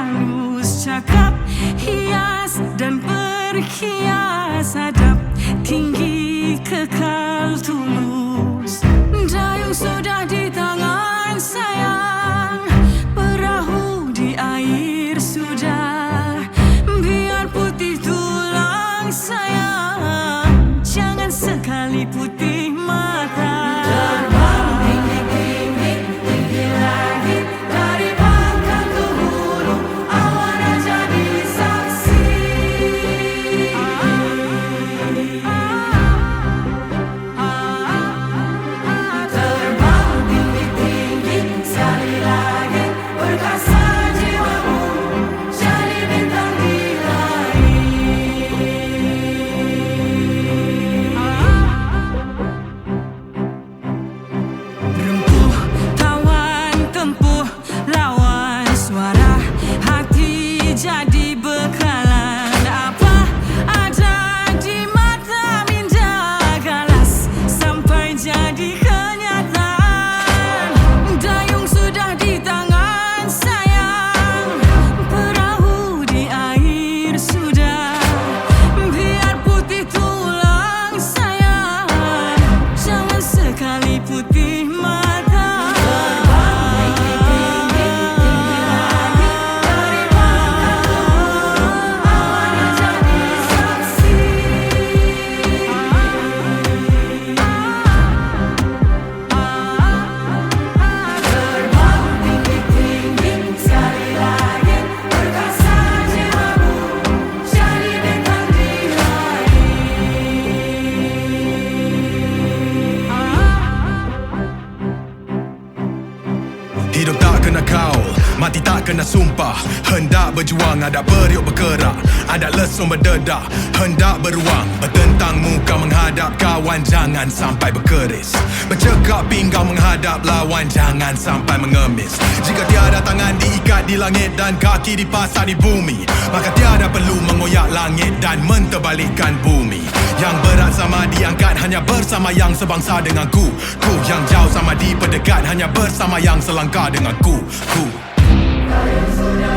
halus, cakap, hias dan berhias adab, tinggi, kekal, tulus. Dayung sudah di tangan sayang, perahu di air sudah. Biar putih tulang sayang, jangan sekali putih mata. Terbang tinggi-tinggi, tinggi lagi, dari pangkal ke hulu, awana jadi saksi. Terbang tinggi-tinggi, sekali lagi, perkasa jiwamu, jadi bintang di langit. Rempuh, tawan, tempuh, lawan suara hati jadi bekalan. Apa ada di mata minda galas sampai jadi kenyataan. Dayung sudah di tangan sayang, perahu di air sudah. Biar putih tulang sayang, jangan sekali putih mata. Terbang tinggi-tinggi, tinggi lagi, dari pangkal ke hulu, awana jadi saksi. Terbang tinggi-tinggi, sekali lagi, perkasa jiwamu, jadi bintang di Hidup tak kena kaul, mati tak kena sumpah. Hendak berjuang, ada periuk bergerak, ada lesung berdedak. Hendak beruang, bertentang muka menghadap kawan, jangan sampai berkeris. Bercekap pinggang menghadap lawan, jangan sampai mengemis. Jika tiada tangan diikat di langit dan kaki dipasang di bumi, maka tiada perlu mengoyak langit dan menterbalikkan bumi. Yang berat sama diangkat hanya bersama yang sebangsa denganku. Ku yang jauh sama diperdekat hanya bersama yang selangkah denganku. Dayung sudah